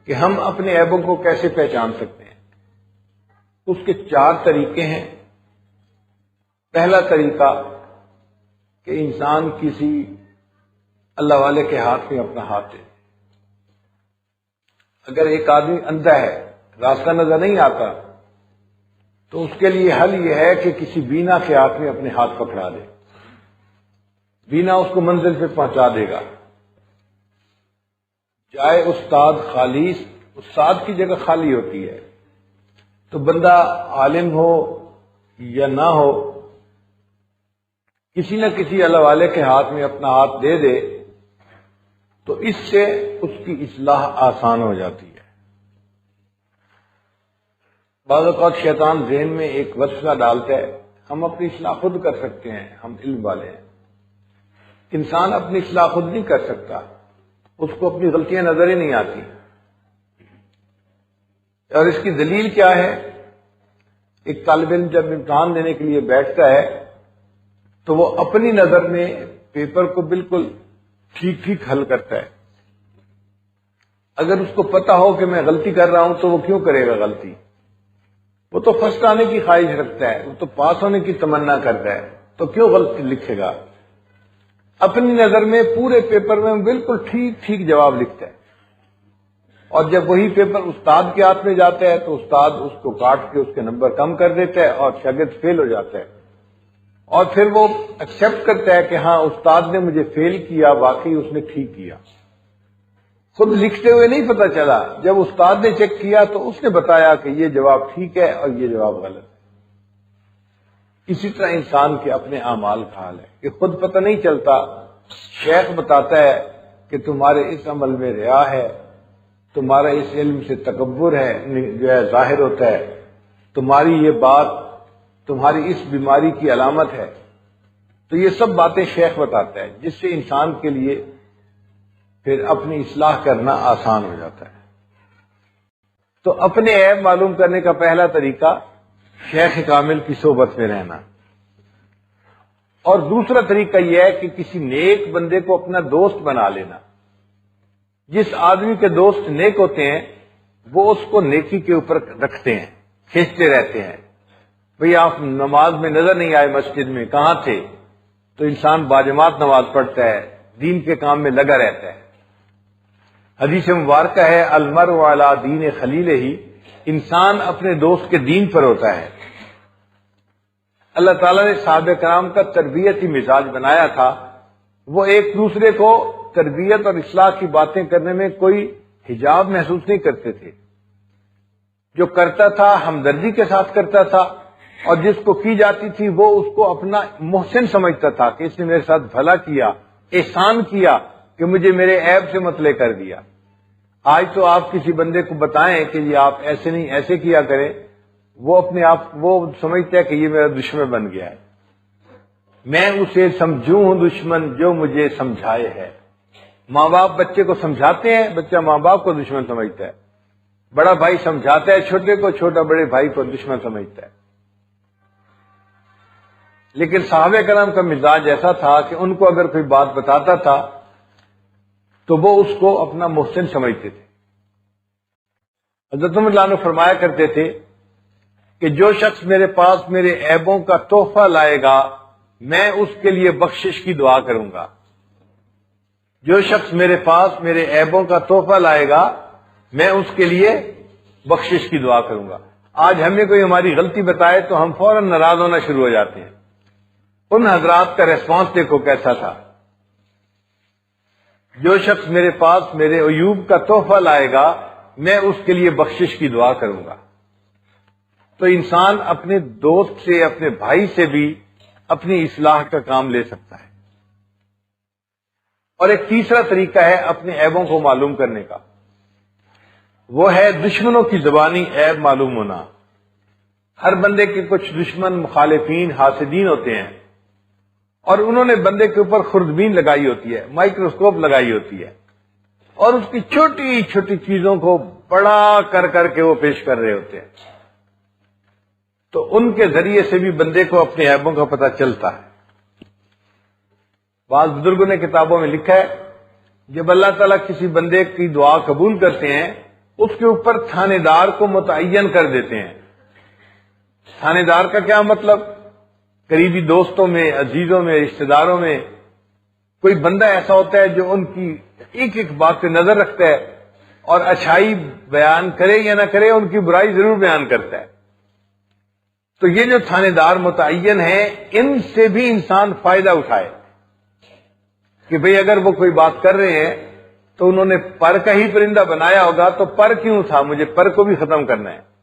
کہ ہم اپنے عیبوں کو کیسے پہچان سکتے ہیں؟ اس کے 4 طریقے ہیں۔ پہلا طریقہ کہ انسان کسی اللہ والے کے ہاتھ میں اپنا ہاتھ دے۔ اگر ایک آدمی اندھا ہے، راستہ نظر نہیں آتا، تو اس کے لیے حل یہ ہے کہ کسی بینا کے ہاتھ میں اپنے ہاتھ پکڑا دے، بینا اس کو منزل پہ پہنچا دے گا۔ جائے استاد خالی، استاد کی جگہ خالی ہوتی ہے، تو بندہ عالم ہو یا نہ ہو، کسی نہ کسی اللہ والے کے ہاتھ میں اپنا ہاتھ دے دے تو اس سے اس کی اصلاح آسان ہو جاتی ہے۔ بعض اوقات شیطان ذہن میں ایک وسوسہ ڈالتا ہے، ہم اپنی اصلاح خود کر سکتے ہیں، ہم علم والے ہیں۔ انسان اپنی اصلاح خود نہیں کر سکتا، اس کو اپنی غلطیاں نظر ہی نہیں آتی۔ اور اس کی دلیل کیا ہے؟ ایک طالب علم جب امتحان دینے کے لیے بیٹھتا ہے تو وہ اپنی نظر میں پیپر کو بالکل ٹھیک ٹھیک حل کرتا ہے۔ اگر اس کو پتا ہو کہ میں غلطی کر رہا ہوں تو وہ کیوں کرے گا غلطی؟ وہ تو فرسٹ آنے کی خواہش رکھتا ہے، وہ تو پاس ہونے کی تمنا کرتا ہے، تو کیوں غلطی لکھے گا؟ اپنی نظر میں پورے پیپر میں بالکل ٹھیک ٹھیک جواب لکھتا ہے، اور جب وہی پیپر استاد کے ہاتھ میں جاتا ہے تو استاد اس کو کاٹ کے اس کے نمبر کم کر دیتا ہے اور شاگرد فیل ہو جاتا ہے، اور پھر وہ ایکسپٹ کرتا ہے کہ ہاں استاد نے مجھے فیل کیا، واقعی اس نے ٹھیک کیا۔ خود لکھتے ہوئے نہیں پتا چلا، جب استاد نے چیک کیا تو اس نے بتایا کہ یہ جواب ٹھیک ہے اور یہ جواب غلط ہے۔ اسی طرح انسان کے اپنے اعمال کا حال ہے کہ خود پتہ نہیں چلتا، شیخ بتاتا ہے کہ تمہارے اس عمل میں ریا ہے، تمہارا اس علم سے تکبر ہے جو ہے ظاہر ہوتا ہے، تمہاری یہ بات تمہاری اس بیماری کی علامت ہے۔ تو یہ سب باتیں شیخ بتاتا ہے، جس سے انسان کے لیے پھر اپنی اصلاح کرنا آسان ہو جاتا ہے۔ تو اپنے عیب معلوم کرنے کا پہلا طریقہ شیخ کامل کی صحبت میں رہنا، اور دوسرا طریقہ یہ ہے کہ کسی نیک بندے کو اپنا دوست بنا لینا۔ جس آدمی کے دوست نیک ہوتے ہیں وہ اس کو نیکی کے اوپر رکھتے ہیں، کھینچتے رہتے ہیں۔ بھئی آپ نماز میں نظر نہیں آئے، مسجد میں کہاں تھے؟ تو انسان باجماعت نماز پڑھتا ہے، دین کے کام میں لگا رہتا ہے۔ حدیث مبارکہ ہے المرء علی دین خلیلہ، انسان اپنے دوست کے دین پر ہوتا ہے۔ اللہ تعالیٰ نے صحابہ کرام کا تربیتی مزاج بنایا تھا، وہ ایک دوسرے کو تربیت اور اصلاح کی باتیں کرنے میں کوئی حجاب محسوس نہیں کرتے تھے۔ جو کرتا تھا ہمدردی کے ساتھ کرتا تھا، اور جس کو کی جاتی تھی وہ اس کو اپنا محسن سمجھتا تھا کہ اس نے میرے ساتھ بھلا کیا، احسان کیا کہ مجھے میرے عیب سے مطلع کر دیا۔ آج تو آپ کسی بندے کو بتائیں کہ یہ آپ ایسے نہیں ایسے کیا کریں، وہ اپنے آپ وہ سمجھتا ہے کہ یہ میرا دشمن بن گیا ہے۔ میں اسے سمجھوں ہوں دشمن جو مجھے سمجھائے ہے۔ ماں باپ بچے کو سمجھاتے ہیں، بچہ ماں باپ کو دشمن سمجھتا ہے۔ بڑا بھائی سمجھاتا ہے چھوٹے کو، چھوٹا بڑے بھائی کو دشمن سمجھتا ہے۔ لیکن صحابہ کرام کا مزاج ایسا تھا کہ ان کو اگر کوئی بات بتاتا تھا تو وہ اس کو اپنا محسن سمجھتے تھے۔ حضرت عمر رضی اللہ عنہ فرمایا کرتے تھے کہ جو شخص میرے پاس میرے عیبوں کا تحفہ لائے گا میں اس کے لیے بخشش کی دعا کروں گا۔ جو شخص میرے پاس میرے عیبوں کا تحفہ لائے گا میں اس کے لیے بخشش کی دعا کروں گا۔ آج ہمیں کوئی ہماری غلطی بتائے تو ہم فوراً ناراض ہونا شروع ہو جاتے ہیں۔ ان حضرات کا ریسپانس دیکھو کیسا تھا۔ جو شخص میرے پاس میرے عیوب کا تحفہ لائے گا میں اس کے لیے بخشش کی دعا کروں گا۔ تو انسان اپنے دوست سے، اپنے بھائی سے بھی اپنی اصلاح کا کام لے سکتا ہے۔ اور ایک تیسرا طریقہ ہے اپنے عیبوں کو معلوم کرنے کا، وہ ہے دشمنوں کی زبانی عیب معلوم ہونا۔ ہر بندے کے کچھ دشمن، مخالفین، حاسدین ہوتے ہیں، اور انہوں نے بندے کے اوپر خوردبین لگائی ہوتی ہے، مائکروسکوپ لگائی ہوتی ہے، اور اس کی چھوٹی چھوٹی چیزوں کو بڑا کر کر کے وہ پیش کر رہے ہوتے ہیں۔ تو ان کے ذریعے سے بھی بندے کو اپنے عیبوں کا پتہ چلتا ہے۔ بعض بزرگوں نے کتابوں میں لکھا ہے جب اللہ تعالیٰ کسی بندے کی دعا قبول کرتے ہیں اس کے اوپر تھانے دار کو متعین کر دیتے ہیں۔ تھانے دار کا کیا مطلب؟ قریبی دوستوں میں، عزیزوں میں، رشتہ داروں میں کوئی بندہ ایسا ہوتا ہے جو ان کی ایک ایک بات پہ نظر رکھتا ہے اور اچھائی بیان کرے یا نہ کرے ان کی برائی ضرور بیان کرتا ہے۔ تو یہ جو تھانے دار متعین ہیں، ان سے بھی انسان فائدہ اٹھائے کہ بھئی اگر وہ کوئی بات کر رہے ہیں تو انہوں نے پر کا ہی پرندہ بنایا ہوگا، تو پر کیوں تھا؟ مجھے پر کو بھی ختم کرنا ہے۔